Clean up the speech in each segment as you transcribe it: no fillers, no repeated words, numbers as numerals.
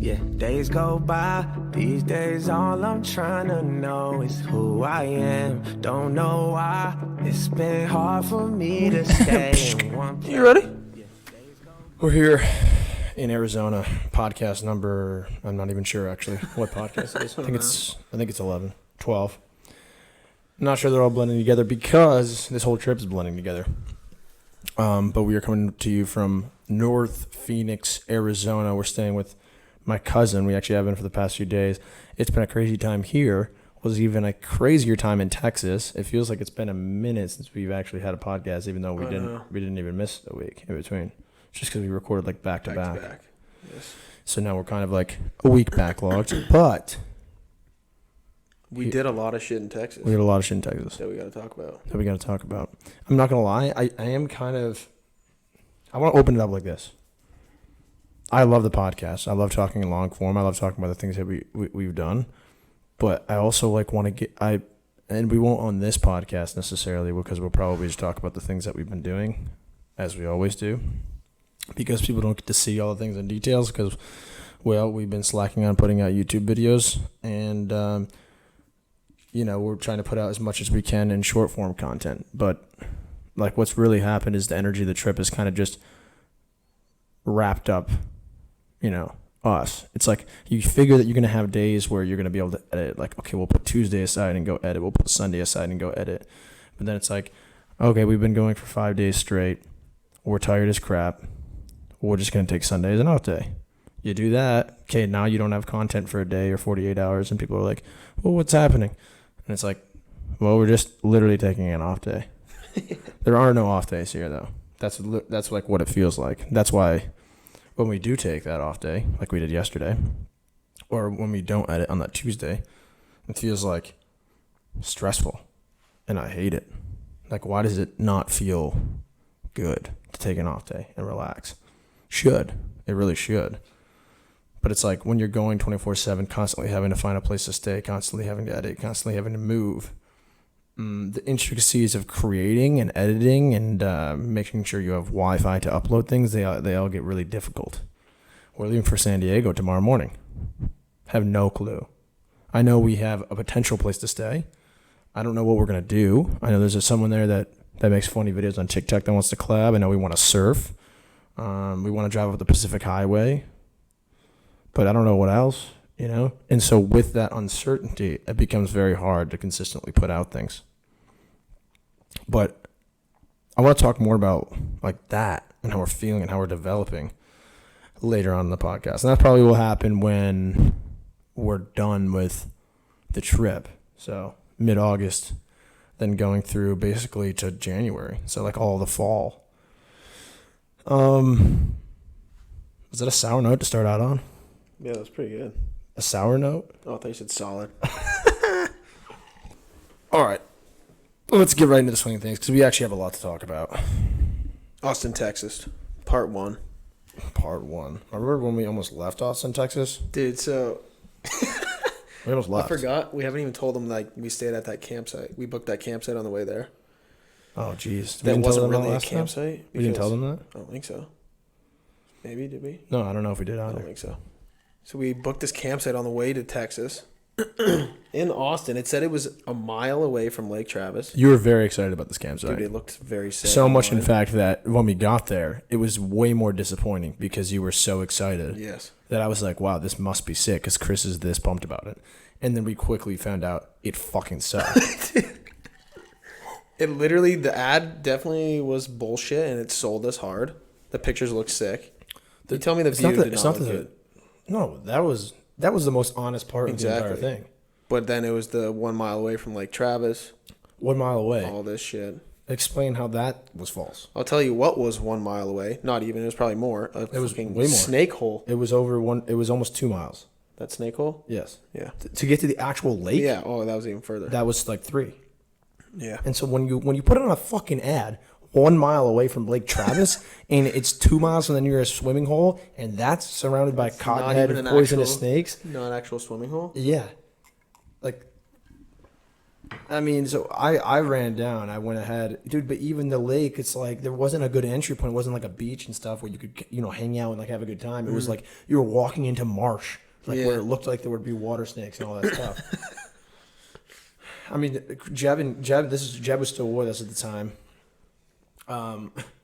Yeah, days go by. These days all I'm trying to know is who I am. Don't know why. It's been hard for me to stay in one place. You ready? We're here in Arizona. Podcast number, I'm not even sure actually what podcast it is. I think it's 11, 12. I'm not sure they're all blending together because this whole trip is blending together. But we are coming to you from North Phoenix, Arizona. We're staying with my cousin. We actually have been for the past few days. It's been a crazy time here. It was even a crazier time in Texas. It feels like it's been a minute since we've actually had a podcast, even though we didn't even miss a week in between. Just because we recorded like back to back. Yes. So now we're kind of like a week backlogged, but we did a lot of shit in Texas. We did a lot of shit in Texas that we got to talk about. I'm not gonna lie. I am kind of. I want to open it up like this. I love the podcast. I love talking in long form. I love talking about the things that we've done. But I also want to get and we won't on this podcast necessarily because we'll probably just talk about the things that we've been doing, as we always do, because people don't get to see all the things in details because, well, we've been slacking on putting out YouTube videos and we're trying to put out as much as we can in short form content. But like what's really happened is the energy of the trip is kind of just wrapped up. Us. It's like you figure that you're going to have days where you're going to be able to edit. Like, okay, we'll put Tuesday aside and go edit. We'll put Sunday aside and go edit. But then it's like, okay, we've been going for 5 days straight. We're tired as crap. We're just going to take Sunday as an off day. You do that. Okay, now you don't have content for a day or 48 hours. And people are like, well, what's happening? And it's like, well, we're just literally taking an off day. There are no off days here, though. That's like what it feels like. That's why when we do take that off day, like we did yesterday, or when we don't edit on that Tuesday, it feels like stressful, and I hate it. Like, why does it not feel good to take an off day and relax? Should. It really should. But it's like when you're going 24/7, constantly having to find a place to stay, constantly having to edit, constantly having to move. The intricacies of creating and editing and making sure you have Wi-Fi to upload things, they all get really difficult. We're leaving for San Diego tomorrow morning. Have no clue. I know we have a potential place to stay. I don't know what we're going to do. I know there's someone there that makes funny videos on TikTok that wants to collab. I know we want to surf. We want to drive up the Pacific Highway. But I don't know what else, And so with that uncertainty, it becomes very hard to consistently put out things. But I want to talk more about like that and how we're feeling and how we're developing later on in the podcast. And that probably will happen when we're done with the trip. So mid-August, then going through basically to January. So like all the fall. Was that a sour note to start out on? Yeah, that's pretty good. A sour note? Oh, I thought you said solid. All right. Let's get right into the swing of things because we actually have a lot to talk about. Austin, Texas, part 1. Part 1. Remember when we almost left Austin, Texas? Dude, so we almost left. I forgot. We haven't even told them we stayed at that campsite. We booked that campsite on the way there. Oh, jeez. That wasn't really a campsite. We didn't tell them that? I don't think so. Maybe, did we? No, I don't know if we did either. I don't think so. So we booked this campsite on the way to Texas. In Austin. It said it was a mile away from Lake Travis. You were very excited about this campsite. Dude, it looked very sick. So much, in fact, that when we got there, it was way more disappointing because you were so excited. Yes. That I was like, wow, this must be sick because Chris is this pumped about it. And then we quickly found out it fucking sucked. It literally, the ad definitely was bullshit and it sold us hard. The pictures looked sick. You tell me the view did not look good. No, that was the most honest part of the entire thing. But then it was the 1 mile away from Lake Travis. 1 mile away. All this shit. Explain how that was false. I'll tell you what was 1 mile away. Not even. It was probably more. It was way more. Snake hole. It was over one. It was almost 2 miles. That snake hole? Yes. Yeah. To get to the actual lake? Yeah. Oh, that was even further. That was like 3. Yeah. And so when you put it on a fucking ad, 1 mile away from Lake Travis, and it's 2 miles from the nearest swimming hole, and that's surrounded by cottonhead poisonous snakes. Not an actual swimming hole? Yeah. Like, I mean, so I ran down. I went ahead, dude. But even the lake, it's like there wasn't a good entry point. It wasn't like a beach and stuff where you could hang out and like have a good time. It was like you were walking into marsh, like where it looked like there would be water snakes and all that stuff. I mean, Jeb was still with us at the time.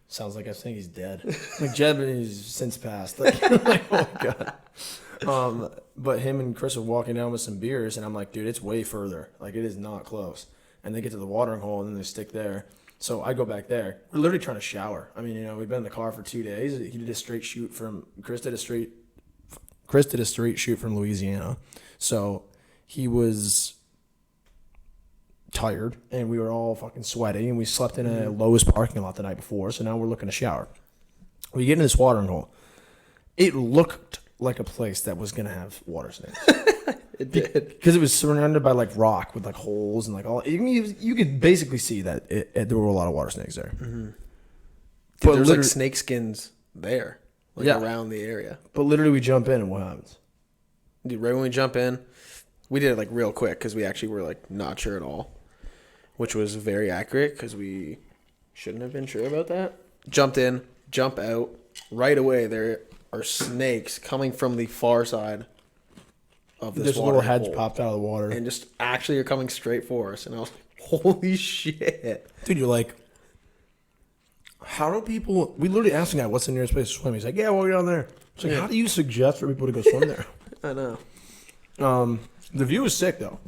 Sounds like I think he's dead. Like Jeb is since passed. Like, like oh my god. But him and Chris are walking down with some beers, and I'm like, dude, it's way further. Like, it is not close. And they get to the watering hole, and then they stick there. So I go back there. We're literally trying to shower. I mean, we've been in the car for 2 days. He did a straight shoot from Chris did a straight shoot from Louisiana. So he was tired, and we were all fucking sweaty, and we slept in a Lowe's parking lot the night before. So now we're looking to shower. We get in this watering hole. It looked like a place that was gonna have water snakes. It did, because it was surrounded by like rock with like holes and like all. You could basically see that there were a lot of water snakes there. Mm-hmm. But there's like snake skins there, like around the area. But literally, we jump in, and what happens? Dude, right when we jump in, we did it like real quick because we actually were like not sure at all, which was very accurate because we shouldn't have been sure about that. Jumped in, jump out right away. There are snakes coming from the far side of this Just water little heads hole, popped out of the water, and just actually are coming straight for us. And I was like, "Holy shit, dude!" You're like, how do people? We literally asked the guy, "What's the nearest place to swim?" He's like, "Yeah, we'll go down there." It's like, how do you suggest for people to go swim there? I know. The view was sick though,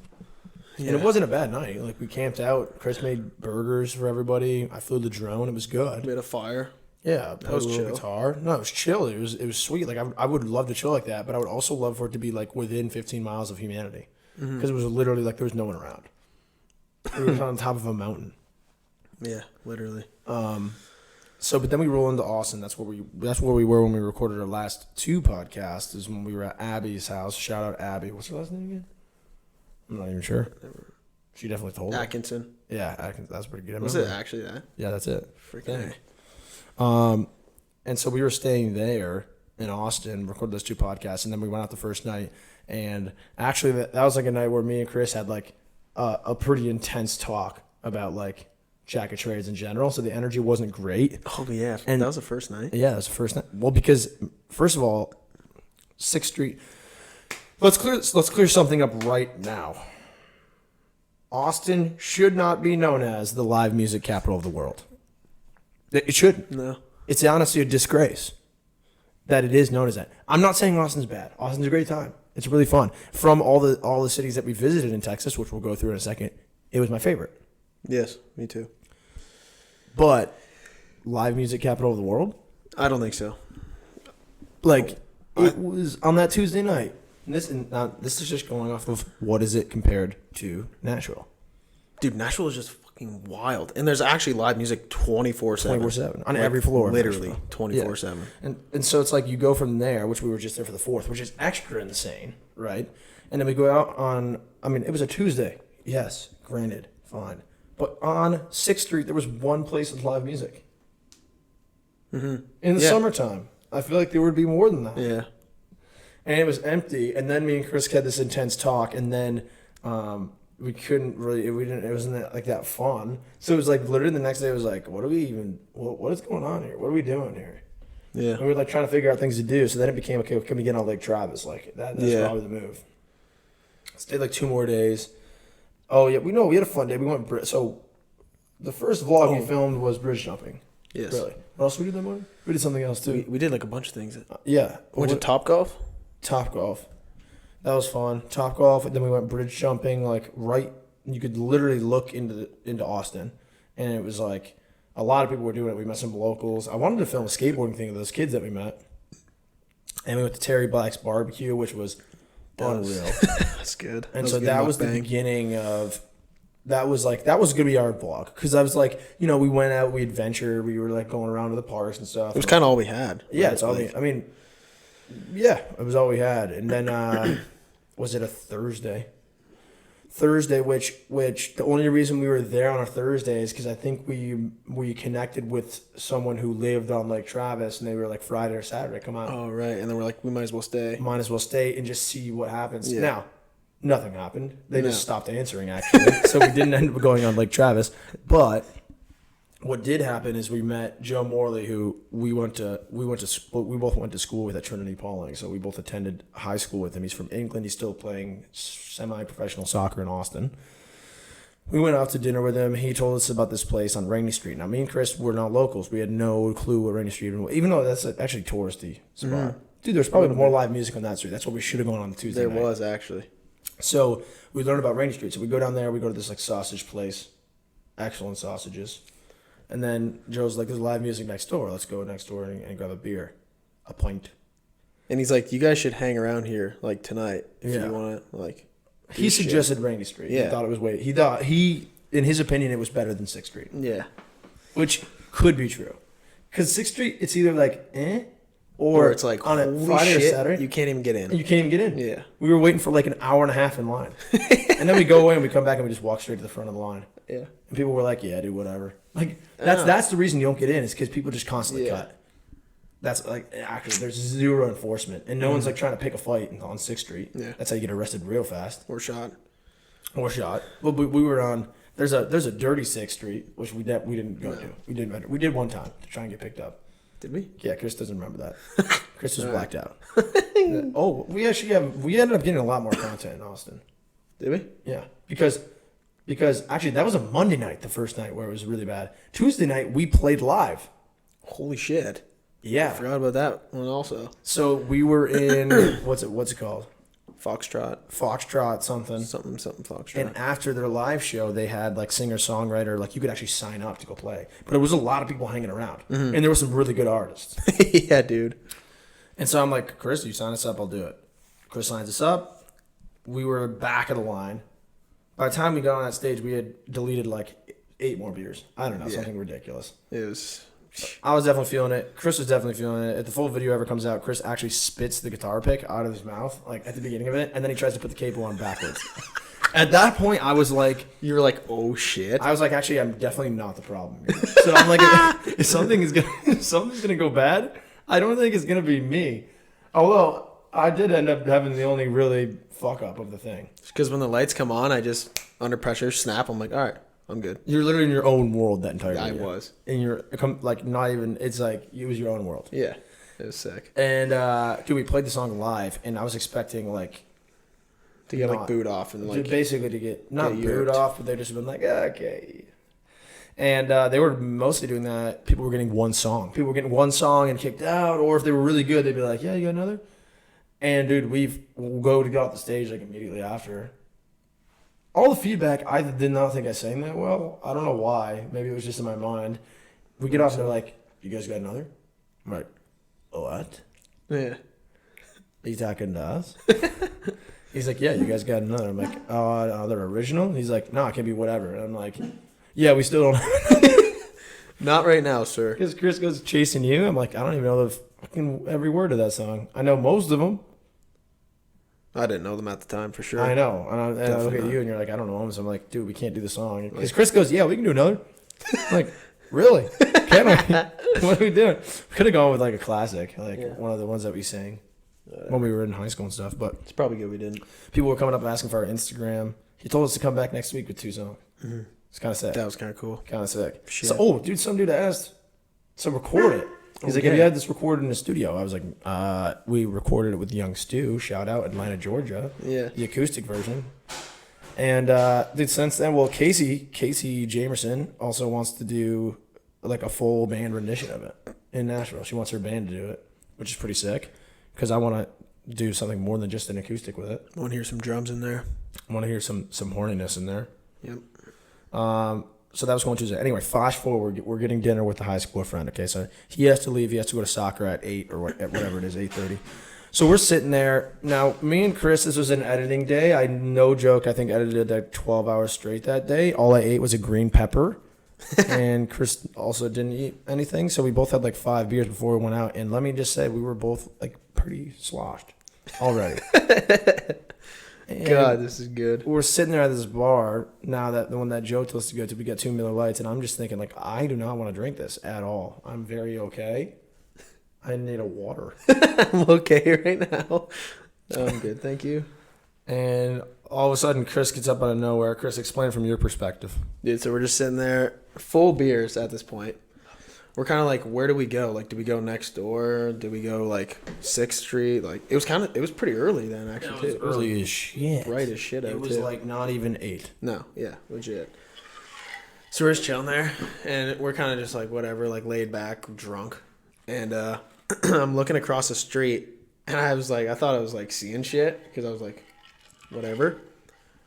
and it wasn't a bad night. Like we camped out. Chris made burgers for everybody. I flew the drone. It was good. Made a fire. Yeah, that was chill. Guitar. No, it was chill. It was sweet. Like I would love to chill like that, but I would also love for it to be like within 15 miles of humanity, because it was literally like there was no one around. It was on top of a mountain. Yeah, literally. But then we roll into Austin. That's where we were when we recorded our last 2 podcasts. Is when we were at Abby's house. Shout out Abby. What's her last name again? I'm not even sure. She definitely told me. Atkinson. Yeah, Atkinson. That's pretty good. Was it actually that? Yeah, that's it. Freaking. And so we were staying there in Austin, recorded those 2 podcasts, and then we went out the first night. And actually, that was like a night where me and Chris had like a pretty intense talk about like jacket trades in general. So the energy wasn't great. Oh yeah, and that was the first night. Yeah, that was the first night. Well, because first of all, 6th Street. Let's clear something up right now. Austin should not be known as the live music capital of the world. It shouldn't. No. It's honestly a disgrace that it is known as that. I'm not saying Austin's bad. Austin's a great time. It's really fun. From all the cities that we visited in Texas, which we'll go through in a second, it was my favorite. Yes, me too. But live music capital of the world? I don't think so. Like it was on that Tuesday night. And this is just going off of what is it compared to Nashville. Dude, Nashville is just fucking wild. And there's actually live music 24/7. 24/7 on every floor. Literally 24/7. And so it's like you go from there, which we were just there for the 4th, which is extra insane, right? And then we go out on, I mean, it was a Tuesday. Yes, granted, fine. But on 6th Street, there was one place with live music. Mm-hmm. In the summertime. I feel like there would be more than that. Yeah. And it was empty. And then me and Chris had this intense talk, and then we couldn't really, it wasn't like that fun. So it was like literally the next day, it was like, what is going on here? What are we doing here? Yeah. And we were like trying to figure out things to do. So then it became, okay, can we get on Lake Travis? Like that's probably the move. Stayed like 2 more days. Oh yeah, we had a fun day. We went, so the first vlog we filmed was bridge jumping. Yes. Really. What else we did that morning? We did something else too. We did like a bunch of things. Yeah. Went to Topgolf? Topgolf. That was fun. Topgolf, and then we went bridge jumping, like right, you could literally look into Austin. And it was like, a lot of people were doing it. We met some locals. I wanted to film a skateboarding thing with those kids that we met. And we went to Terry Black's barbecue, which was unreal. That's good. And so that was the beginning of, that was going to be our vlog. Because I was like, we went out, we adventured, we were like going around to the parks and stuff. It was kind of all we had. Yeah, it's all it was all we had. And then, was it a Thursday? Thursday, which the only reason we were there on a Thursday is because I think we connected with someone who lived on Lake Travis, and they were like Friday or Saturday, come on. Oh, right. And then we're like, we might as well stay. Might as well stay and just see what happens. Yeah. Now, Nothing happened. They just No. stopped answering, actually. So we didn't end up going on Lake Travis. But what did happen is we met Joe Morley, who we both went to school with at Trinity Pauling. So we both attended high school with him. He's from England. He's still playing semi-professional soccer in Austin. We went out to dinner with him. He told us about this place on Rainy Street. Now, me and Chris were not locals. We had no clue what Rainy Street was, even though that's actually touristy spot. Mm-hmm. Dude, there's probably more live music on that street. That's what we should have gone on Tuesday night. There was, actually. So we learned about Rainy Street. So we go down there. We go to this like sausage place. Excellent sausages. And then Joe's like, there's live music next door. Let's go next door and grab a beer. A pint. And he's like, you guys should hang around here like tonight if you want to like. He suggested Rainy Street. Yeah. He thought it was in his opinion, it was better than 6th Street. Yeah. Which could be true. Because 6th Street, it's either like, or it's like, on a Friday or Saturday. You can't even get in. You can't even get in. Yeah. We were waiting for like an hour and a half in line. And then we go away and we come back and we just walk straight to the front of the line. Yeah. And people were like, yeah, dude, whatever. Like, that's the reason you don't get in is because people just constantly cut. That's like, actually, there's zero enforcement. And no one's like trying to pick a fight on 6th Street. Yeah. That's how you get arrested real fast. Or shot. Well, we were on, there's a dirty 6th Street, which we didn't go to. We did one time to try and get picked up. Did we? Yeah, Chris doesn't remember that. Chris was blacked out. We ended up getting a lot more content in Austin. Did we? Yeah, because actually that was a Monday night, the first night where it was really bad. Tuesday night we played live. Holy shit. Yeah. I forgot about that one also. So we were in what's it called? Foxtrot something Foxtrot. And after their live show, they had like singer-songwriter, like you could actually sign up to go play. But there was a lot of people hanging around. Mm-hmm. And there were some really good artists. Yeah, dude. And so I'm like, Chris, you sign us up, I'll do it. Chris signs us up. We were back of the line. By the time we got on that stage, we had deleted like 8 more beers. I don't know, something ridiculous. It was... I was definitely feeling it. Chris was definitely feeling it. If the full video ever comes out, Chris actually spits the guitar pick out of his mouth, like at the beginning of it, and then he tries to put the capo on backwards. At that point, I was like... You were like, oh, shit. I was like, actually, I'm definitely not the problem. So I'm like, if something's gonna go bad, I don't think it's going to be me. Although, I did end up having the only really fuck-up of the thing. Because when the lights come on, I just, under pressure, snap. I'm like, all right. I'm good. You're literally in your own world that entire I video. was. And you're like not even, it's like it was your own world. Yeah. It was sick. And dude, we played the song live and I was expecting like to get like booed off and like basically to get not get booed off, but they just been like, okay. And they were mostly doing that. People were getting one song. People were getting one song and kicked out, or if they were really good, they'd be like, yeah, you got another? And dude, we'll go to get off the stage like immediately after. All the feedback, I did not think I sang that well. I don't know why. Maybe it was just in my mind. We get off and they're like, you guys got another? I'm like, what? Yeah. Are you talking to us? He's like, yeah, you guys got another. I'm like, oh, another original? He's like, no, it can be whatever. And I'm like, yeah, we still don't have Not right now, sir. Because Chris goes chasing you. I'm like, I don't even know the fucking every word of that song. I know most of them. I didn't know them at the time for sure. I know. And I look at you and you're like, I don't know them. So I'm like, dude, we can't do the song. Because Chris goes, yeah, we can do another. I'm like, really? Can we? What are we doing? We could have gone with like a classic, like one of the ones that we sang when we were in high school and stuff. But it's probably good we didn't. People were coming up asking for our Instagram. He told us to come back next week with 2 songs. Mm-hmm. It's kind of sick. That was kind of cool. Kind of sick. Shit. So, dude, some dude asked to record it. He's like, have you had this recorded in the studio? I was like, we recorded it with Young Stu. Shout out, Atlanta, Georgia. Yeah. The acoustic version. And dude, since then, well, Casey Jamerson also wants to do like a full band rendition of it in Nashville. She wants her band to do it, which is pretty sick. Because I want to do something more than just an acoustic with it. I want to hear some drums in there. I want to hear some horniness in there. Yep. So that was going Tuesday. Anyway, flash forward, we're getting dinner with the high school friend. Okay, so he has to leave. He has to go to soccer at 8 or whatever it is, 8:30. So we're sitting there. Now, me and Chris, this was an editing day. I, no joke, I think edited like 12 hours straight that day. All I ate was a green pepper. And Chris also didn't eat anything. So we both had like 5 beers before we went out. And let me just say, we were both like pretty sloshed already. God, this is good. We're sitting there at this bar now that the one that Joe told us to go to. We got 2 Miller Lights, and I'm just thinking like, I do not want to drink this at all. I'm very okay. I need a water. I'm okay right now. I'm good, thank you. And all of a sudden, Chris gets up out of nowhere. Chris, explain from your perspective. Dude, so we're just sitting there, full beers at this point. We're kind of like, where do we go? Like, do we go next door? Do we go like 6th Street? Like, it was pretty early then, actually. It was early as shit. Bright as shit out, It was too. like not even 8. No, yeah, legit. So we're just chilling there, and we're kind of just like whatever, like laid back, drunk, and I'm looking across the street, and I thought I was like seeing shit because I was like, whatever.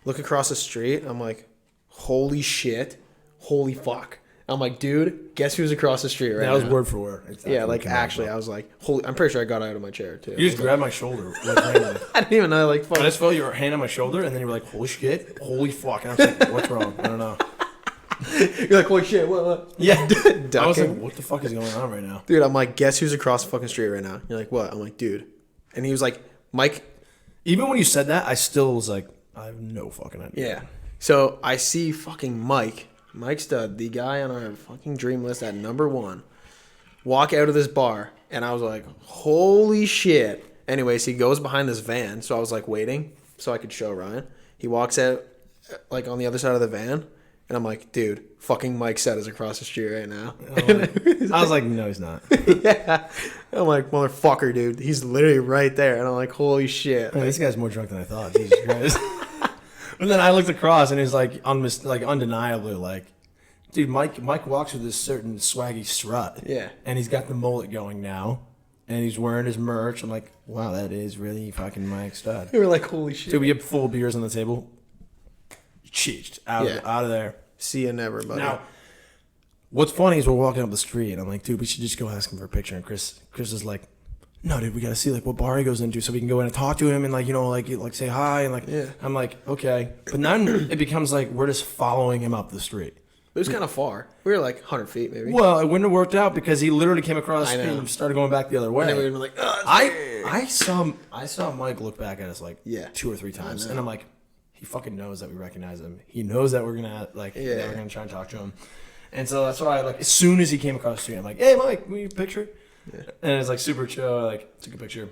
Look across the street, I'm like, holy shit, holy fuck. I'm like, dude, guess who's across the street right now? That was word for word. Exactly. Yeah, like actually, I was like, holy. I'm pretty sure I got out of my chair too. You just grabbed my shoulder. Like, randomly. I didn't even know, like, fuck. I just felt your hand on my shoulder, and then you were like, holy shit, holy fuck. And I was like, what's wrong? I don't know. You're like, holy shit, what? Yeah. Ducking. I was like, what the fuck is going on right now? Dude, I'm like, guess who's across the fucking street right now? You're like, what? I'm like, dude. And he was like, Mike. Even when you said that, I still was like, I have no fucking idea. Yeah. So I see fucking Mike Stud, the guy on our fucking dream list at number 1, walk out of this bar. And I was like, holy shit. Anyways, he goes behind this van. So I was like waiting so I could show Ryan. He walks out like on the other side of the van. And I'm like, dude, fucking Mike Stud is across the street right now. I was like, no, he's not. Yeah. I'm like, motherfucker, dude. He's literally right there. And I'm like, holy shit. Man, this guy's more drunk than I thought. Jesus Christ. And then I looked across, and he's like, undeniably like, dude, Mike walks with this certain swaggy strut. Yeah. And he's got the mullet going now. And he's wearing his merch. I'm like, wow, that is really fucking Mike Stud. We were like, holy shit. Dude, we have full beers on the table. Cheeched. Out of there. See you never, buddy. Now, what's funny is we're walking up the street, and I'm like, dude, we should just go ask him for a picture. And Chris is like, no, dude, we got to see like what bar he goes into so we can go in and talk to him and like, you know, like say hi. And like, yeah. I'm like, okay. But then it becomes like we're just following him up the street. It was kind of far. We were like 100 feet maybe. Well, it wouldn't have worked out because he literally came across the I street know. and started going back the other way. And then we were like, oh, I saw Mike look back at us like Yeah. 2 or 3 times, and I'm like, he fucking knows that we recognize him. He knows that we're gonna that we're gonna try and talk to him, and so that's why like as soon as he came across the street, I'm like, hey Mike, can we get a picture? Yeah. And it's like super chill. I like took a picture,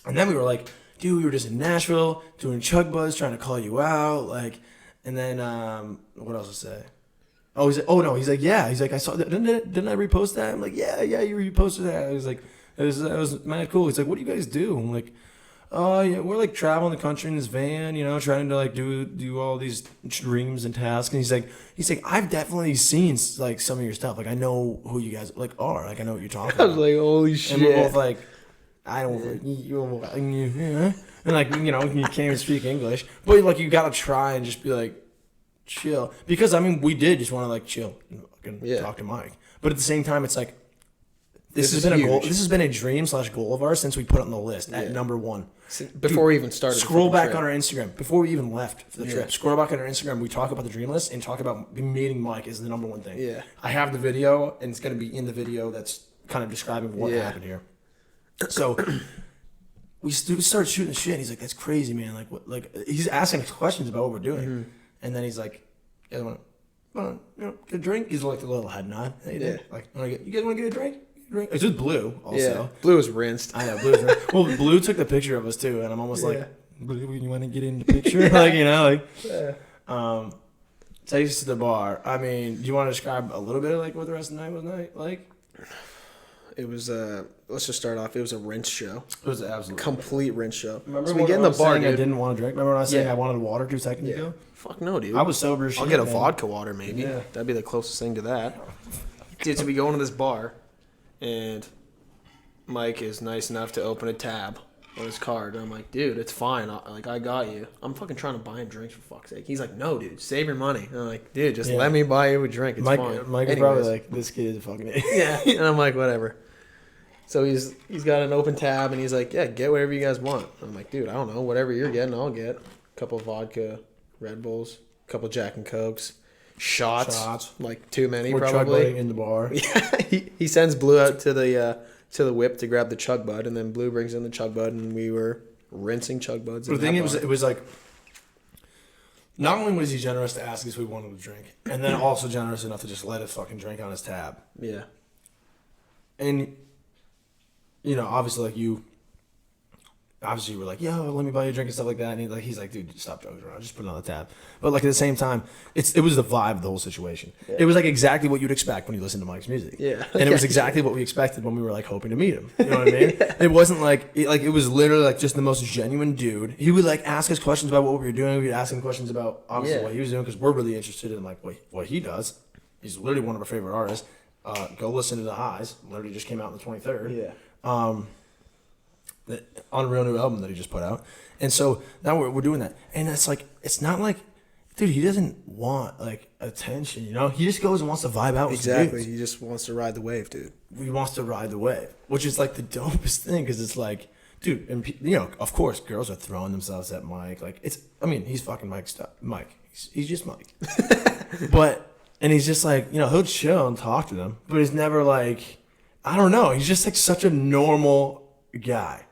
and then we were like, dude, we were just in Nashville doing Chug Buzz, trying to call you out, like, and then what else to say? Oh, he's like, yeah. He's like, I saw that. Didn't I repost that? I'm like, yeah, you reposted that. I was like, it was mad cool. He's like, what do you guys do? I'm like, oh, yeah, we're like traveling the country in this van, you know, trying to like do all these dreams and tasks. And he's like, I've definitely seen like some of your stuff. Like, I know who you guys like are. Like, I know what you're talking I was about. like, holy shit. And we're both like, I don't, and like, you know, you can't even speak English, but like, you gotta try and just be like, chill, because I mean, we did just want to like chill and fucking talk to Mike, but at the same time, it's like this has been huge. a goal. This has been a dream / goal of ours since we put it on the list at number 1. Before we even started. Scroll back trip. on our Instagram before we even left for the trip. Scroll back on our Instagram. We talk about the dream list and talk about meeting Mike is the number 1 thing. Yeah. I have the video, and it's gonna be in the video that's kind of describing what happened here. So we started shooting the shit. And he's like, "That's crazy, man!" Like, what? Like, he's asking us questions about what we're doing, and then he's like, "You guys want to, get a drink?" He's like a little head nod. Hey, Yeah. Like, you guys want to get a drink? It's just Blue also. Yeah. Blue was rinsed. I know Blue. Well, Blue took the picture of us too, and I'm almost like, Blue, you want to get in the picture? Like, you know, like. Takes us to the bar. I mean, do you want to describe a little bit of like what the rest of the night was like? It was let's just start off. It was a rinse show. It was an absolute Complete rinse show. Remember so when we get in I the was bar, saying dude. I didn't want to drink? Remember when I was saying Yeah. I wanted water 2 seconds ago? Fuck no, dude. I was sober as shit. I'll get a man. vodka water maybe. Yeah. That'd be the closest thing to that. Dude, so we go into this bar, and Mike is nice enough to open a tab on his card. And I'm like, dude, it's fine. I got you. I'm fucking trying to buy him drinks for fuck's sake. He's like, no, dude, save your money. And I'm like, dude, just let me buy you a drink. It's fine. Mike is probably like, this kid is a fucking idiot. Yeah. And I'm like, whatever. So he's got an open tab, and he's like, yeah, get whatever you guys want. I'm like, dude, I don't know. Whatever you're getting, I'll get. A couple of vodka, Red Bulls, a couple of Jack and Cokes, shots. Like too many, We're probably. chug-budding in the bar. Yeah, he sends Blue out to the whip to grab the Chug Bud, and then Blue brings in the Chug Bud, and we were rinsing Chug Buds. But the thing it was like, not only was he generous to ask us if we wanted to drink, and then also generous enough to just let us fucking drink on his tab. Yeah. And, you know, obviously, like obviously we're like, yo, let me buy you a drink and stuff like that. And he's like, dude, stop joking around. Just put it on the tab. But like at the same time, it was the vibe of the whole situation. Yeah. It was like exactly what you'd expect when you listen to Mike's music. Yeah. And it was exactly what we expected when we were like hoping to meet him. You know what I mean? Yeah. It wasn't like it was literally like just the most genuine dude. He would like ask us questions about what we were doing. We'd ask him questions about obviously what he was doing because we're really interested in like what he does. He's literally one of our favorite artists. Go listen to The Highs. Literally just came out on the 23rd. Yeah. On a real new album that he just put out. And so now we're doing that. And it's like, it's not like, dude, he doesn't want like attention, you know? He just goes and wants to vibe out with Exactly. He just wants to ride the wave, dude. He wants to ride the wave, which is like the dopest thing because it's like, dude, and you know, of course, girls are throwing themselves at Mike. Like, he's fucking Mike. He's just Mike. And he's just like, you know, he'll chill and talk to them, but he's never like, I don't know. He's just like such a normal guy.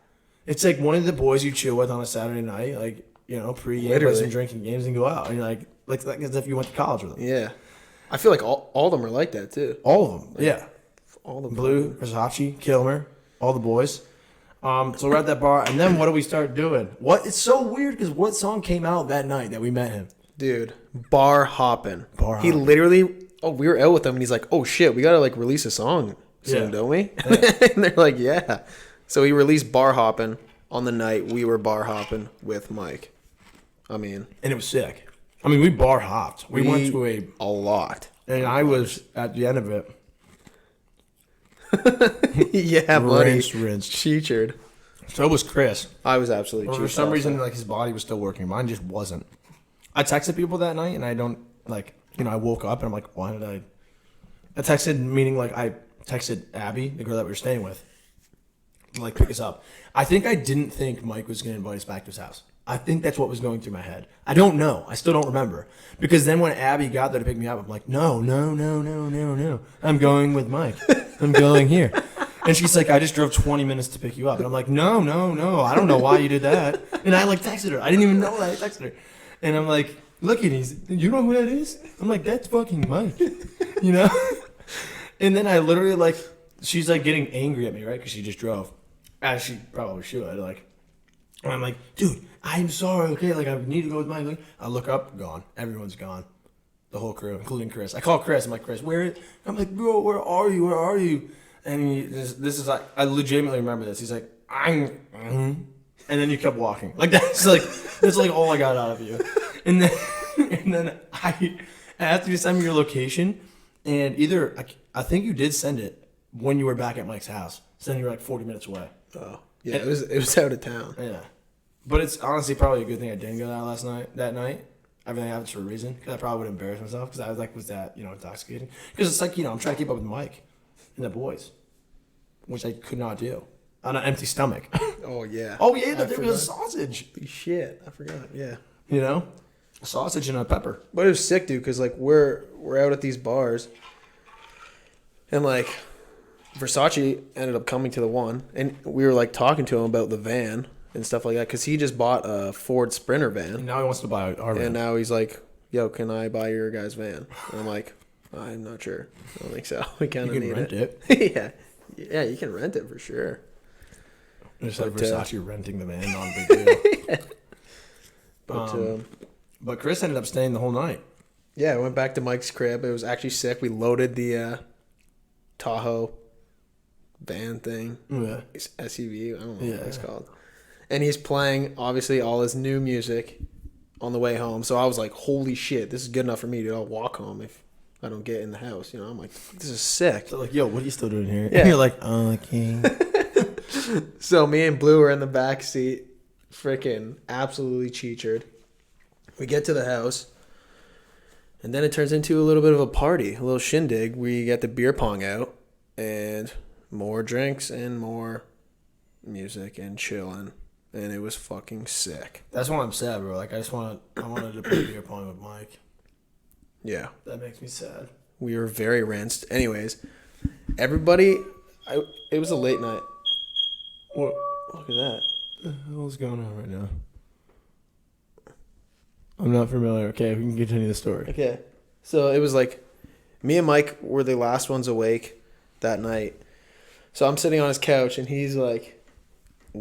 It's like one of the boys you chill with on a Saturday night, like, you know, pre-game, play some drinking games and go out. And you're like as if you went to college with them. Yeah. I feel like all of them are like that, too. All of them, yeah. All of them. Blue, Versace, Kilmer, all the boys. So we're at that bar, and then what do we start doing? It's so weird because what song came out that night that we met him? Dude, bar hopping. He literally, we were out with him, and he's like, oh, shit, we got to, like, release a song soon, don't we? Yeah. And they're like, yeah. So he released Bar Hoppin' on the night we were bar hopping with Mike. I mean. And it was sick. I mean, we bar hopped. We went to a lot. And I was at the end of it. Yeah, buddy. Rinsed. Cheechard. So was Chris. I was absolutely cheechard. For some reason, like his body was still working. Mine just wasn't. I texted people that night, and I don't, like, you know, I woke up, and I'm like, why did I texted, meaning, like, I texted Abby, the girl that we were staying with, like, pick us up. I think I didn't think Mike was going to invite us back to his house. I think that's what was going through my head. I don't know. I still don't remember. Because then when Abby got there to pick me up, I'm like, no. I'm going with Mike. I'm going here. And she's like, I just drove 20 minutes to pick you up. And I'm like, no. I don't know why you did that. And I, like, texted her. I didn't even know that. I texted her. And I'm like, look at these. You know who that is? I'm like, that's fucking Mike. You know? And then I literally, like, she's, like, getting angry at me, right? Because she just drove. As she probably should. Like, and I'm like, dude, I'm sorry, okay? Like, I need to go with Mike. Like, I look up, gone. Everyone's gone. The whole crew, including Chris. I call Chris. I'm like, Chris, I'm like, bro, where are you? And this is like, I legitimately remember this. He's like, and then you kept walking. Like, that's like all I got out of you. And then I asked you to send me your location, and I think you did send it when you were back at Mike's house. So then you were like 40 minutes away. Oh, yeah, it was out of town. Yeah, but it's honestly probably a good thing I didn't go out that night. Everything happens for a reason, because I probably would embarrass myself, because I was that, you know, intoxicating. Because it's like, you know, I'm trying to keep up with Mike and the boys, which I could not do on an empty stomach. Oh yeah. There was a sausage. Shit, I forgot. Yeah. You know, a sausage and a pepper. But it was sick, dude, because like we're out at these bars, and like Versace ended up coming to the one, and we were like talking to him about the van and stuff like that, because he just bought a Ford Sprinter van. And now he wants to buy our van. And now he's like, yo, can I buy your guy's van? And I'm like, I'm not sure. I don't think so. We kind of need rent it. Yeah, you can rent it for sure. Just like Versace renting the van, not a big deal. But Chris ended up staying the whole night. Yeah, I went back to Mike's crib. It was actually sick. We loaded the Tahoe van thing. Yeah. It's SUV. I don't know what it's called. And he's playing, obviously, all his new music on the way home. So I was like, holy shit, this is good enough for me, dude. I'll walk home if I don't get in the house. You know, I'm like, this is sick. So like, yo, what are you still doing here? Yeah. And you're like, oh, okay. So me and Blue are in the back seat, freaking absolutely cheechard. We get to the house, and then it turns into a little bit of a party, a little shindig. We get the beer pong out, and more drinks and more music and chilling, and it was fucking sick. That's why I'm sad, bro. Like, I wanted to play beer pong with Mike. Yeah. That makes me sad. We were very rinsed. Anyways, everybody, it was a late night. What? Look at that. What the hell is going on right now? I'm not familiar. Okay, we can continue the story. Okay. So it was like, me and Mike were the last ones awake that night. So I'm sitting on his couch, and he's like,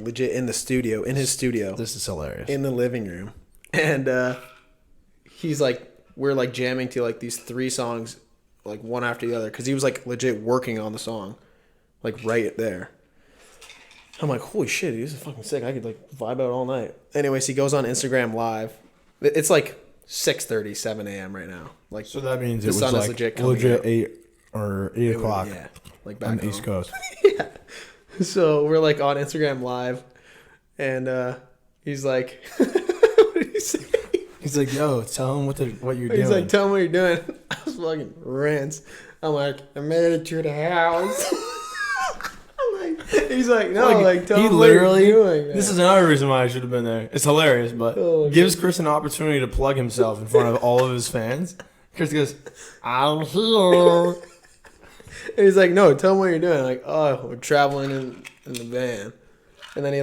legit in the studio, in his studio. This is hilarious. In the living room. And he's like, we're like jamming to like these 3 songs, like one after the other, because he was like legit working on the song, like right there. I'm like, holy shit, dude, this is fucking sick. I could like vibe out all night. Anyways, he goes on Instagram Live. It's like 6:30, 7 a.m. right now. Like, So that means the it was sun is like legit coming out. 8 or 8 o'clock Yeah, like on back the East home. Coast. Yeah. So we're like on Instagram Live, and he's like, what did he say? He's like, yo, tell him what you're doing. He's like, tell him what you're doing. I was fucking rants. I'm like, I made it to the house. I'm like, he's like, no, like tell him what you're doing. This is another reason why I should have been there. It's hilarious, but Oh, gives Chris an opportunity to plug himself in front of all of his fans. Chris goes, I'm here. And he's like, no, tell him what you're doing. Like, oh, we're traveling in the van. And then he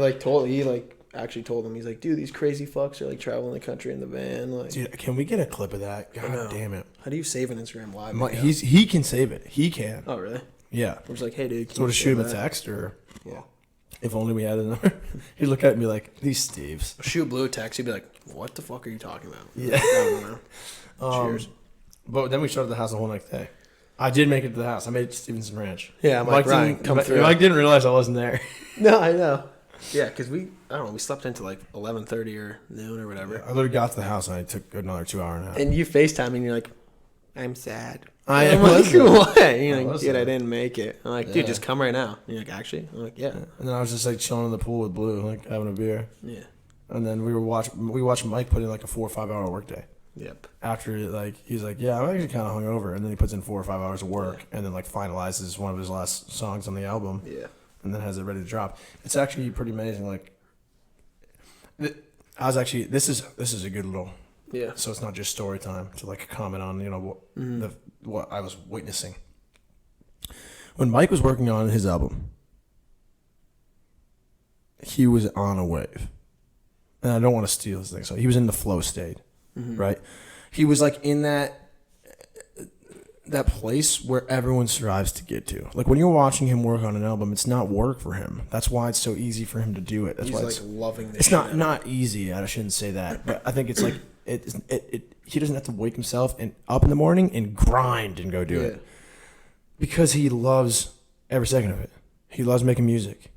actually told him, he's like, dude, these crazy fucks are like traveling the country in the van. Like, Dude, can we get a clip of that? know. God damn it. how do you save an Instagram Live? video? He can save it. He can. Oh, really? Yeah. I was like, hey, dude. Can So you to shoot him a save that? text or Yeah. if only we had a number. He'd look at it and be like, these Steves. Shoot Blue a text. He'd be like, what the fuck are you talking about? Yeah. I don't know. Cheers. But then we showed at the house the whole next day. I did make it to the house. I made it to Stevenson Ranch. Yeah, I'm like, Ryan, didn't, come Mike- through. Mike didn't realize I wasn't there. No, I know. Yeah, because I don't know, we slept into like 11:30 or noon or whatever. I literally got to the house and I took another 2 hour nap. And you FaceTime and you're like, I'm sad. I I'm like, was what? And you're I like, was dude, I sad. didn't make it. I'm like, Yeah. dude, just come right now. And you're like, actually? I'm like, yeah. And then I was just like chilling in the pool with Blue, like having a beer. Yeah. And then we watched Mike put in like a 4 or 5 hour workday. Yep. After like he's like, yeah, I'm actually kind of hungover, and then he puts in 4 or 5 hours of work, and then like finalizes one of his last songs on the album, Yeah. and then has it ready to drop. It's actually pretty amazing. Like, I was actually this is a good little. Yeah. So it's not just story time to like comment on what I was witnessing. When Mike was working on his album, he was on a wave, and I don't want to steal his thing. So he was in the flow state. Right, he was like in that place where everyone strives to get to. Like when you're watching him work on an album, it's not work for him. That's why it's so easy for him to do it. That's He's why like loving this. it's shit. not easy. I shouldn't say that, but I think it's like he doesn't have to wake himself and up in the morning and grind and go do Yeah. it because he loves every second of it. He loves making music.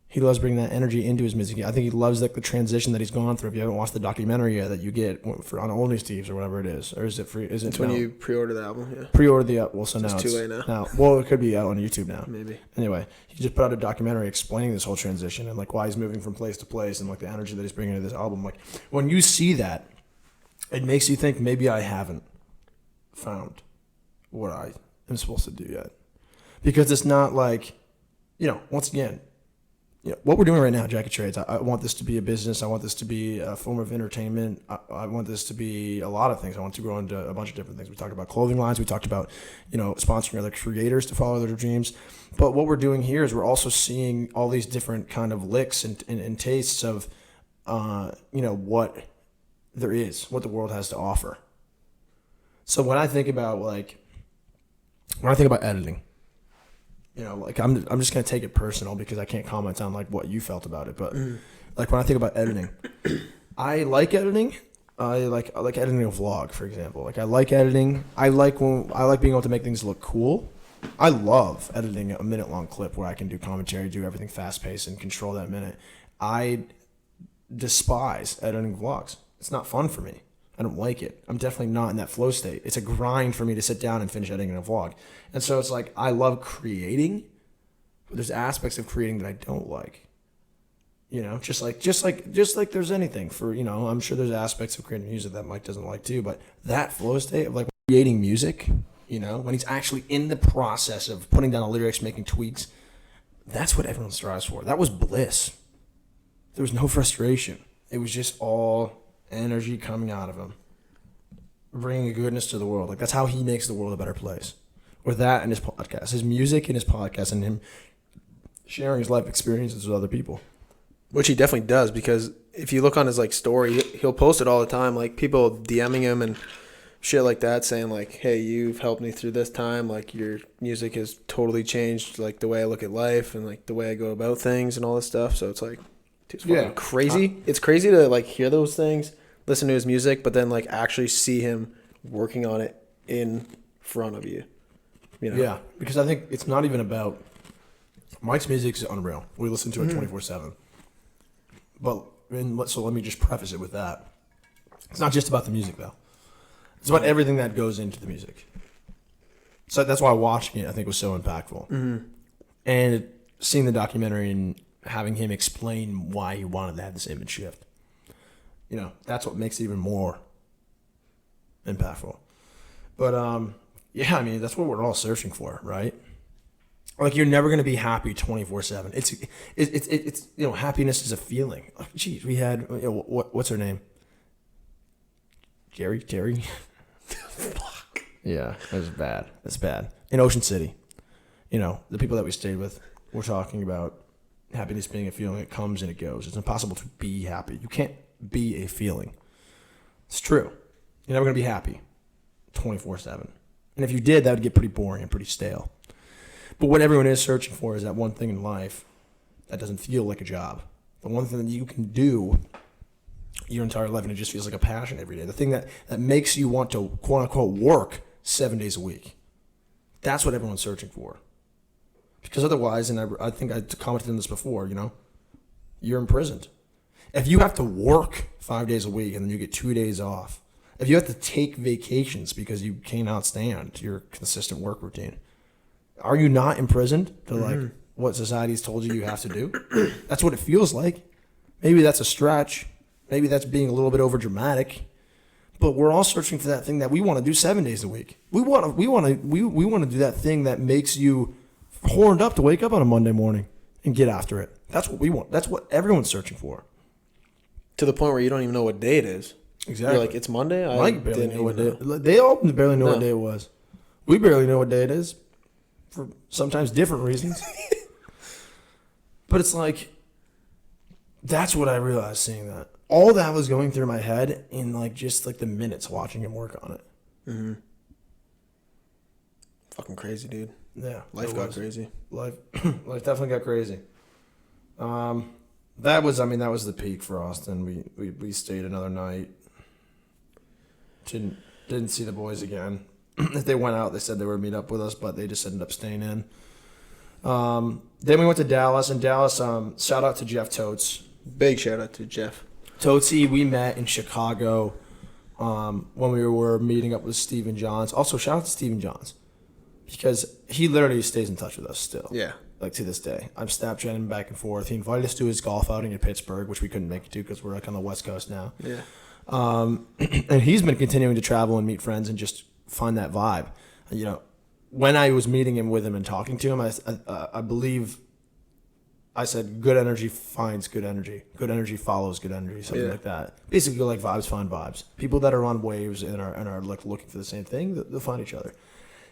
He loves bringing that energy into his music. I think he loves like the transition that he's gone through. If you haven't watched the documentary yet, that you get for on Only Steve's or whatever it is, or is it free? Is it It's when no. you pre-order the album. Yeah. pre-order the well? So now It's too late now. Well, it could be out on YouTube now. Maybe. Anyway, he just put out a documentary explaining this whole transition and like why he's moving from place to place and like the energy that he's bringing to this album. Like when you see that, it makes you think maybe I haven't found what I am supposed to do yet, because it's not like, once again, what we're doing right now, Jacket Trades. I want this to be a business. I want this to be a form of entertainment. I want this to be a lot of things. I want to grow into a bunch of different things. We talked about clothing lines. We talked about, sponsoring other creators to follow their dreams. But what we're doing here is we're also seeing all these different kind of licks and tastes of, what there is, what the world has to offer. So when I think about editing, I'm just gonna take it personal because I can't comment on like what you felt about it. But like when I think about editing, I like editing. I like editing a vlog, for example. Like I like editing. I like being able to make things look cool. I love editing a minute-long clip where I can do commentary, do everything fast-paced, and control that minute. I despise editing vlogs. It's not fun for me. I don't like it. I'm definitely not in that flow state. It's a grind for me to sit down and finish editing a vlog. And so it's like I love creating, but there's aspects of creating that I don't like. Just like there's anything for, I'm sure there's aspects of creating music that Mike doesn't like too, but that flow state of like creating music, when he's actually in the process of putting down the lyrics, making tweaks, that's what everyone strives for. That was bliss. There was no frustration. It was just all energy coming out of him, bringing goodness to the world. Like that's how he makes the world a better place. With that and his podcast, his music and his podcast, and him sharing his life experiences with other people. Which he definitely does, because if you look on his like story, he'll post it all the time. Like people DMing him and shit like that, saying like, "Hey, you've helped me through this time. Like your music has totally changed like the way I look at life and like the way I go about things and all this stuff." So it's like, It's fucking crazy. It's crazy to like hear those things, listen to his music, but then like actually see him working on it in front of you. You know? Yeah, because I think it's not even about Mike's music is unreal. We listen to it 24/7. But so let me just preface it with that. It's not just about the music though. It's about everything that goes into the music. So that's why watching it I think was so impactful. And seeing the documentary and having him explain why he wanted to have this image shift. You know, that's what makes it even more impactful. But yeah, I mean, that's what we're all searching for, right? Like, you're never going to be happy 24/7. It's you know, happiness is a feeling. Like, geez, we had, you know, what's her name? Jerry? Fuck. Yeah, that's bad. That's bad. In Ocean City, you know, the people that we stayed with were talking about happiness being a feeling. It comes and it goes. It's impossible to be happy. You can't be a feeling. It's true. You're never going to be happy 24/7. And if you did, that would get pretty boring and pretty stale. But what everyone is searching for is that one thing in life that doesn't feel like a job. The one thing that you can do your entire life and it just feels like a passion every day. The thing that makes you want to, quote unquote, work 7 days a week. That's what everyone's searching for. Because otherwise, and I think I commented on this before, you know, you're imprisoned. If you have to work 5 days a week and then you get 2 days off, if you have to take vacations because you cannot stand your consistent work routine, are you not imprisoned to like what society's told you have to do? That's what it feels like. Maybe that's a stretch. Maybe that's being a little bit over dramatic. But we're all searching for that thing that we want to do 7 days a week. We want to do that thing that makes you horned up to wake up on a Monday morning and get after it. That's what we want. That's what everyone's searching for. To the point where you don't even know what day it is. Exactly. You're like, it's Monday? Mike barely knew what day. They all barely know what day it was. We barely know what day it is for sometimes different reasons. But it's like, that's what I realized seeing that. All that was going through my head in like just like the minutes watching him work on it. Fucking crazy, dude. Yeah. Life got crazy. Life definitely got crazy. That was the peak for Austin. We stayed another night. Didn't see the boys again. If they went out, they said they would meet up with us, but they just ended up staying in. Then we went to Dallas, and Dallas, shout out to Jeff Totes. Big shout out to Jeff. Totesy, we met in Chicago when we were meeting up with Steven Johns. Also, shout out to Steven Johns because he literally stays in touch with us still. Yeah. Like to this day. I'm Snapchatting back and forth. He invited us to his golf outing in Pittsburgh, which we couldn't make it to because we're like on the West Coast now. Yeah. And he's been continuing to travel and meet friends and just find that vibe. You know, when I was meeting him with him and talking to him, I believe I said, good energy finds good energy. Good energy follows good energy, something like that. Basically, like vibes find vibes. People that are on waves and are like looking for the same thing, they'll find each other.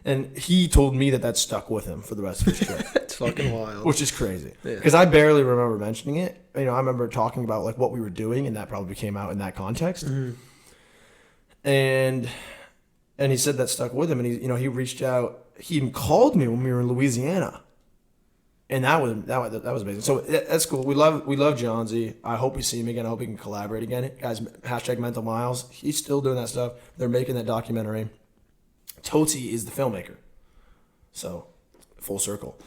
And he told me that stuck with him for the rest of his trip. It's fucking wild. Which is crazy. Because I barely remember mentioning it. You know, I remember talking about like what we were doing, and that probably came out in that context. And he said that stuck with him, and he reached out. He even called me when we were in Louisiana. And that was amazing. So that's cool. We love Johnsy. I hope we see him again. I hope we can collaborate again. Guys, #Mental Miles. He's still doing that stuff. They're making that documentary. Totsi is the filmmaker. So, full circle.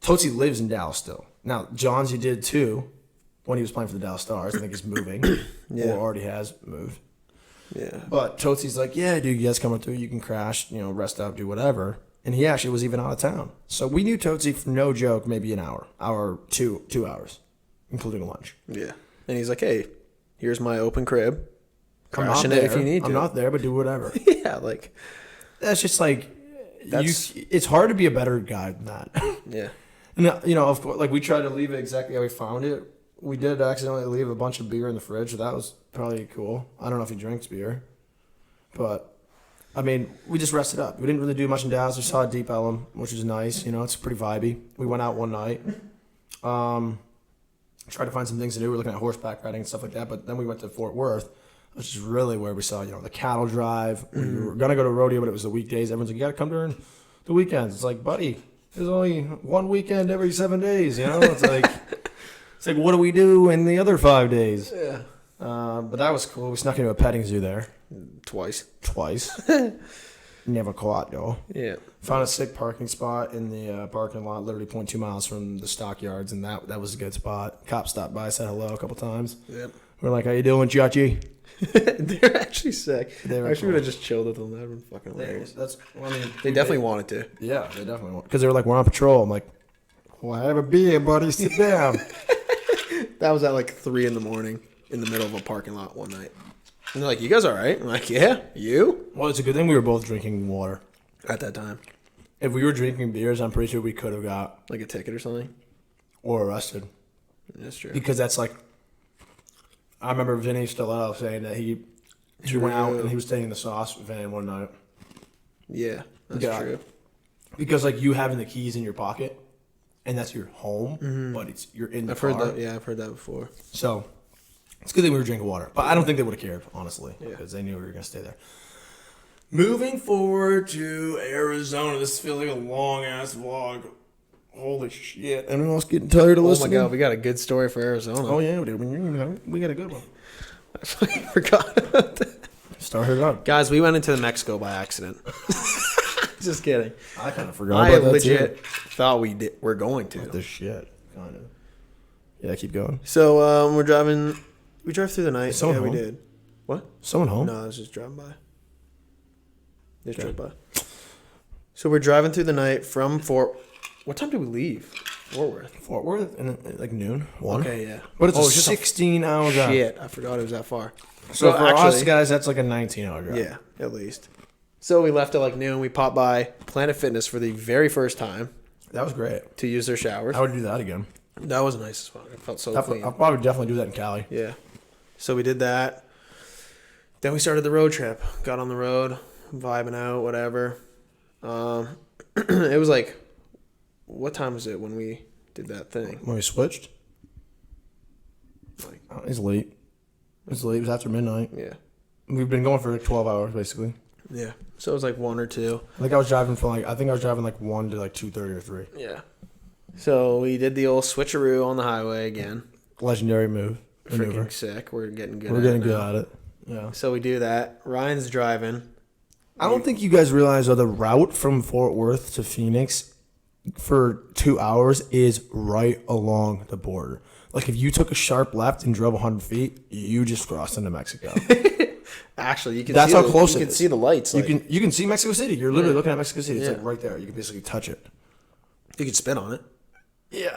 Totsi lives in Dallas still. Now, Johnsy did too when he was playing for the Dallas Stars. I think he's moving. Or already has moved. Yeah. But Totsi's like, yeah, dude, you guys coming through. You can crash, rest up, do whatever. And he actually was even out of town. So we knew Totsi, for no joke, maybe an hour, 2 hours, including lunch. Yeah. And he's like, hey, here's my open crib. Crash in it if you need to. I'm not there, but do whatever. Yeah, like. That's just like, it's hard to be a better guy than that. Yeah. And, of course, like we tried to leave it exactly how we found it. We did accidentally leave a bunch of beer in the fridge. So that was probably cool. I don't know if he drinks beer. But, I mean, we just rested up. We didn't really do much in Dallas. We saw Deep Ellum, which was nice. It's pretty vibey. We went out one night. Tried to find some things to do. We were looking at horseback riding and stuff like that. But then we went to Fort Worth, which is really where we saw, the cattle drive. We were going to go to rodeo, but it was the weekdays. Everyone's like, you got to come during the weekends. It's like, buddy, there's only one weekend every 7 days, It's like, It's like, what do we do in the other 5 days? Yeah. But that was cool. We snuck into a petting zoo there. Twice. Never caught, though. Yeah. Found a sick parking spot in the parking lot, literally 0.2 miles from the stockyards, and that was a good spot. Cop stopped by, said hello a couple times. Yep. We're like, how you doing, Chachi? They're actually sick. They were I actually cool. would have just chilled with them. That would have been fucking hilarious. They Definitely wanted to. Yeah, they definitely want. Because they were like, we're on patrol. I'm like, well, have a beer, buddy. Sit down. That was at like 3 a.m. in the middle of a parking lot one night. And they're like, you guys all right? I'm like, yeah, you? Well, it's a good thing we were both drinking water. At that time. If we were drinking beers, I'm pretty sure we could have got Like a ticket or something? or arrested. That's true. Because that's like, I remember Vinny Stiletto saying that he went out and he was staying in the sauce van one night. Yeah, that's Yeah. true. Because like you having the keys in your pocket, and that's your home, but you're in the I've car. heard that. Yeah, I've heard that before. So it's good that we were drinking water, but I don't think they would have cared, honestly, Yeah. because they knew we were gonna stay there. Moving forward to Arizona, this feels like a long ass vlog. Holy shit! Anyone else getting tired of Oh listening? my god, we got a good story for Arizona. Oh yeah, dude. We got a good one. I fucking forgot about that. Start it up. Guys, we went into Mexico by accident. Just kidding. I kind of forgot. I about that legit too. thought we're going to. This shit, kind of. Yeah, keep going. So we're driving. We drove through the night. Someone yeah, we home? did. What? Someone home? No, I was just driving by. Just Okay. drove by. So we're driving through the night from Fort. What time did we leave? Fort Worth. Fort Worth, and like noon. One. Okay, yeah. But it's Oh, a it's just 16-hour drive. Shit, I forgot it was that far. So So for us actually- guys, that's like a 19-hour drive. Yeah, at least. So we left at like noon. We popped by Planet Fitness for the very first time That was great. to use their showers. I would do that again. That was a nice spot. It felt so clean. I'll probably definitely do that in Cali. Yeah. So we did that. Then we started the road trip. Got on the road, vibing out, whatever. It was like, what time was it when we did that thing? When we switched, Like, it's late. It's late. It was after midnight. yeah. We've been going for like 12 hours, basically. Yeah. So it was like 1 or 2. Like I was driving from I think I was driving like 1 to like 2:30 or 3. Yeah. So we did the old switcheroo on the highway again. Legendary move. Maneuver. Freaking sick. We're getting good We're at getting it good now. at it. Yeah. So we do that. Ryan's driving. I don't think you guys realize though the route from Fort Worth to Phoenix for 2 hours is right along the border. Like if you took a sharp left and drove 100 feet, you just crossed into Mexico. Actually, you can That's see how the, close you it can is. see the lights. You Like, can see Mexico City. You're literally Yeah. looking at Mexico City. It's Yeah. like right there. You can basically touch it. you can spin on it. Yeah.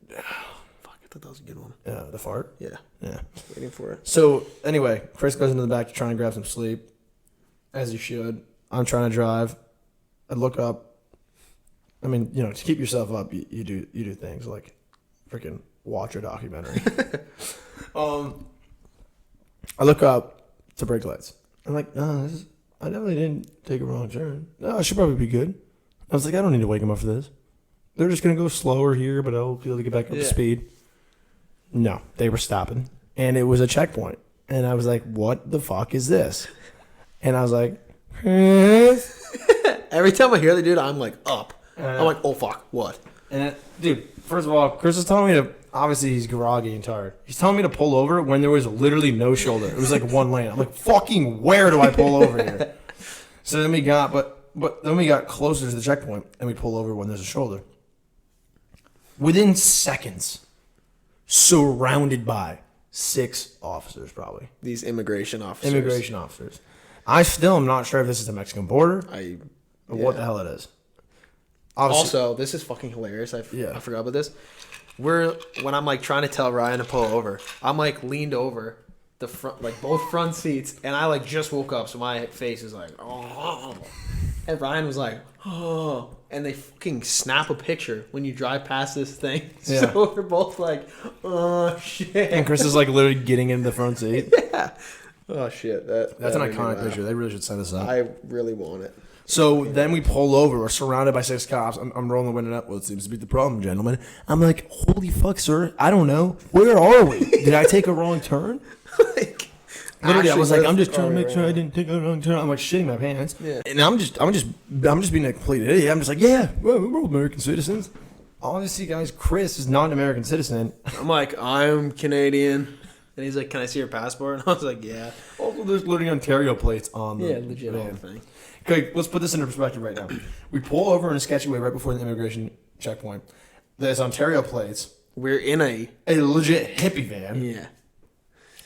Fuck, I thought that was a good one. Yeah. The fart. Yeah. Yeah. Waiting for it. So anyway, Chris goes into the back to try and grab some sleep, as you should. I'm trying to drive. I look up. I mean, you know, to keep yourself up, you do things like freaking watch a documentary. I look up to brake lights. I'm like, no, I definitely didn't take a wrong turn. No, I should probably be good. I was like, I don't need to wake them up for this. They're just gonna go slower here, but I'll be able to get back up to Yeah. speed. No, they were stopping, and it was a checkpoint. And I was like, what the fuck is this? And I was like, Chris. Every time I hear the dude, I'm like up. I'm like, oh fuck, what? And dude, first of all, Chris was telling me to. Obviously, he's groggy and tired. He's telling me to pull over when there was literally no shoulder. It was like one lane. I'm like, fucking, where do I pull over here? So then we got, but then we got closer to the checkpoint, and we pull over when there's a shoulder. Within seconds, surrounded by 6 officers, probably These immigration officers. immigration officers. I still am not sure if this is the Mexican border or what the hell it is. Obviously, Also, this is fucking hilarious. I Yeah. forgot about this. When I'm like trying to tell Ryan to pull over, I'm like leaned over the front, like both front seats, and I like just woke up, so my face is like, oh. And Ryan was like, oh. And they fucking snap a picture when you drive past this thing. Yeah. So we're both like, oh shit. and Chris is like literally getting in the front seat. Yeah. Oh shit. That's that an made me iconic laugh. picture. They really should send us up. I really want it. So then we pull over. We're surrounded by 6 cops. I'm rolling the window up. Well, it seems to be the problem, gentlemen. I'm like, holy fuck, sir. I don't know. Where are we? Did I take a wrong turn? Like, Literally, I was actually, like, I'm just trying to oh, make sure I right. didn't take a wrong turn. I'm like shitting my pants. Yeah. And I'm just being a complete idiot. I'm just like, yeah, well, we're all American citizens. obviously, guys, Chris is not an American citizen. I'm like, I'm Canadian. And he's like, can I see your passport? And I was like, yeah. Also, there's literally Ontario plates on the legit van. whole thing. Okay, let's put this into perspective right now. We pull over in a sketchy way right before the immigration checkpoint. There's Ontario plates. We're in a legit hippie van. Yeah.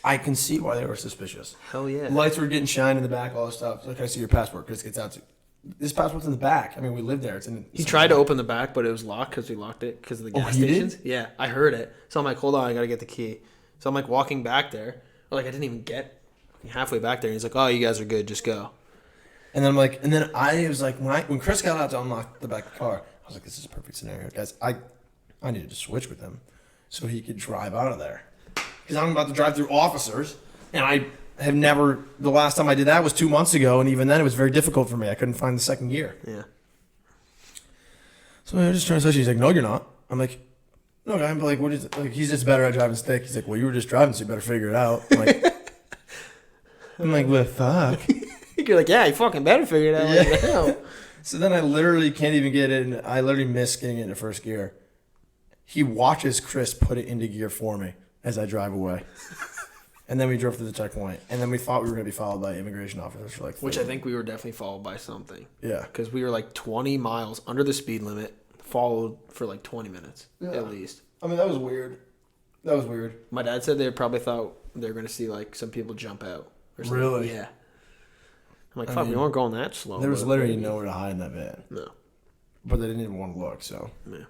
I can see why they were suspicious. Hell yeah. Lights were getting shined in the back, all this stuff. Like, I see your passport. Chris gets out. This passport's in the back. I mean, we live there. It's in. He tried to open the back, but it was locked because we locked it because of the gas stations. Yeah, I heard it. So I'm like, hold on, I gotta get the key. So I'm like walking back there. Or like I didn't even get halfway back there. And he's like, oh, you guys are good. Just go. And then I'm like, and then I was like, when Chris got out to unlock the back of the car, I was like, this is a perfect scenario, guys. I needed to switch with him so he could drive out of there because I'm about to drive through officers, and I have never. The last time I did that was 2 months ago, and even then it was very difficult for me. I couldn't find the second gear. Yeah. So I was just trying to switch. He's like, no, you're not. I'm like, no, guy. I'm like, what is it? Like, he's just better at driving stick. He's like, well, you were just driving, so you better figure it out. I'm like, what the fuck? You're like, yeah, you fucking better figure it out. Yeah. Like, hell. So then I literally can't even get it. I literally miss getting it into first gear. He watches Chris put it into gear for me as I drive away. And then we drove to the checkpoint. And then we thought we were going to be followed by immigration officers for like 30. Which I think we were definitely followed by something. Yeah. Because we were like 20 miles under the speed limit, followed for like 20 minutes at least. I mean, that was weird. That was weird. My dad said they probably thought they were going to see like some people jump out. Or something. Really? Yeah. I'm like, fuck, we weren't going that slow. There was literally nowhere to hide in that van. No. But they didn't even want to look, so. Yeah.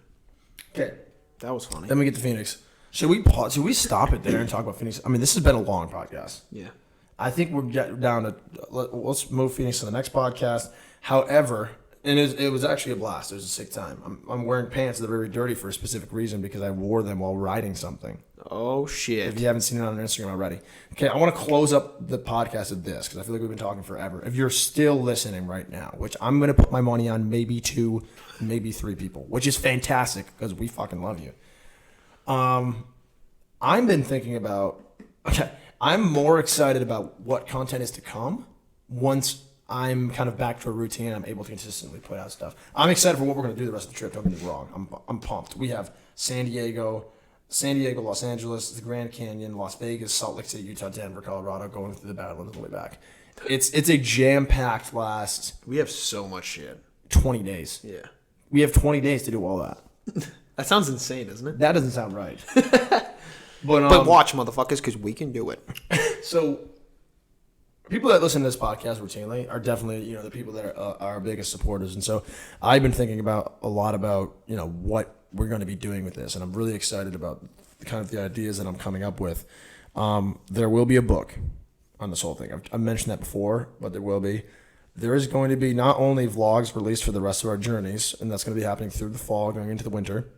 Okay. That was funny. Then we get to Phoenix. Should we pause? Should we stop it there and talk about Phoenix? I mean, this has been a long podcast. Yeah. I think we're getting down to let's move Phoenix to the next podcast. However, and it was actually a blast. It was a sick time. I'm wearing pants that are very dirty for a specific reason because I wore them while riding something. Oh, shit. If you haven't seen it on Instagram already. Okay, I want to close up the podcast with this because I feel like we've been talking forever. If you're still listening right now, which I'm going to put my money on maybe 2, maybe 3 people, which is fantastic because we fucking love you. I've been thinking about, okay, I'm more excited about what content is to come once I'm kind of back to a routine. I'm able to consistently put out stuff. I'm excited for what we're going to do the rest of the trip. Don't get me wrong. I'm pumped. We have San Diego, Los Angeles, the Grand Canyon, Las Vegas, Salt Lake City, Utah, Denver, Colorado, going through the Badlands on the way back. It's a jam-packed last We have so much shit. 20 days. Yeah. We have 20 days to do all that. That sounds insane, doesn't it? That doesn't sound right. But watch, motherfuckers, because we can do it. So, people that listen to this podcast routinely are definitely, the people that are our biggest supporters. And so, I've been thinking a lot about, what we're going to be doing with this. And I'm really excited about kind of the ideas that I'm coming up with. There will be a book on this whole thing. I've mentioned that before, but there will be. There is going to be not only vlogs released for the rest of our journeys, and that's going to be happening through the fall, going into the winter.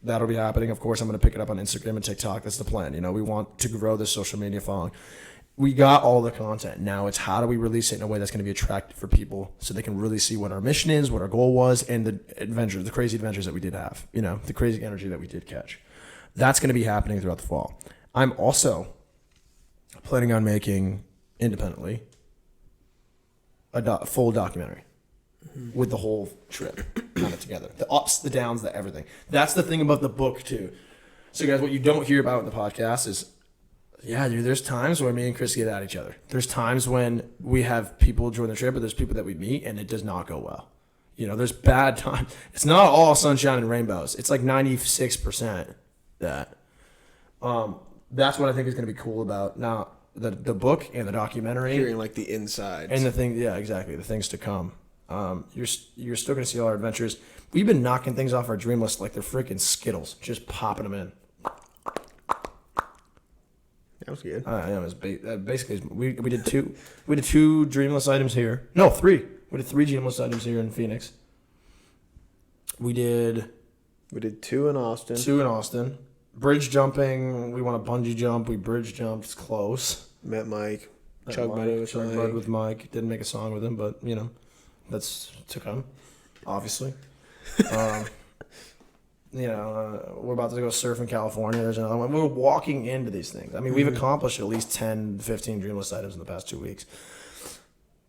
That'll be happening. Of course, I'm going to pick it up on Instagram and TikTok. That's the plan. We want to grow this social media following. We got all the content. Now it's how do we release it in a way that's going to be attractive for people so they can really see what our mission is, what our goal was, and the crazy adventures that we did have, the crazy energy that we did catch. That's going to be happening throughout the fall. I'm also planning on making, independently, a full documentary with the whole trip kind of together. The ups, the downs, the everything. That's the thing about the book, too. So, guys, what you don't hear about in the podcast is, yeah, dude, there's times where me and Chris get at each other. There's times when we have people join the trip, but there's people that we meet, and it does not go well. There's bad times. It's not all sunshine and rainbows. It's like 96% that. That's what I think is going to be cool about now the book and the documentary. Hearing like the insides. And the thing, yeah, exactly, the things to come. You're still going to see all our adventures. We've been knocking things off our dream list like they're freaking Skittles, just popping them in. That was good. Yeah, it was basically we did 2. We did 2 dreamless items here. No, 3. We did 3 dreamless items here in Phoenix. We did 2 in Austin. 2 in Austin. Bridge jumping. We want to bungee jump. We bridge jumped. It's close. Met Mike. Chug Bud with Mike. Didn't make a song with him, but that's to come. Obviously. We're about to go surf in California. There's another one. We're walking into these things. I mean, we've accomplished at least 10, 15 dreamless items in the past 2 weeks.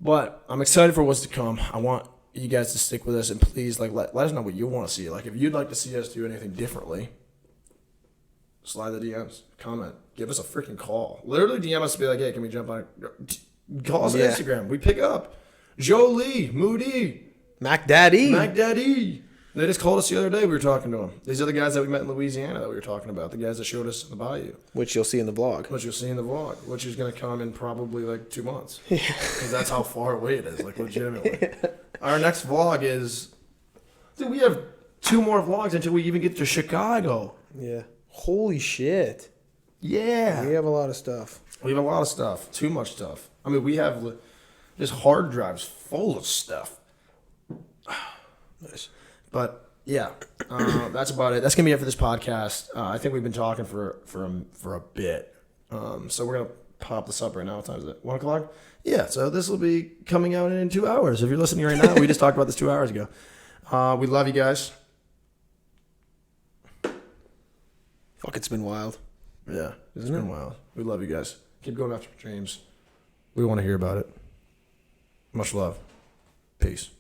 But I'm excited for what's to come. I want you guys to stick with us, and please like let us know what you want to see. Like if you'd like to see us do anything differently, slide the DMs, comment, give us a freaking call. Literally DM us and be like, hey, can we jump on? Call us on Instagram. We pick up. Jolie, Moody, Mac Daddy. They just called us the other day. We were talking to them. These are the guys that we met in Louisiana that we were talking about. The guys that showed us the bayou. Which you'll see in the vlog. Which is going to come in probably like 2 months. Because that's how far away it is, like legitimately. Yeah. Our next vlog is... Dude, we have 2 more vlogs until we even get to Chicago. Yeah. Holy shit. Yeah. We have a lot of stuff. Too much stuff. I mean, we have just hard drives full of stuff. Nice. But yeah, that's about it. That's gonna be it for this podcast. I think we've been talking for a bit, so we're gonna pop this up right now. What time is it? 1 o'clock. Yeah. So this will be coming out in 2 hours. If you're listening right now, we just talked about this 2 hours ago. We love you guys. Fuck, it's been wild. Yeah, it's been wild. We love you guys. Keep going after your dreams. We want to hear about it. Much love. Peace.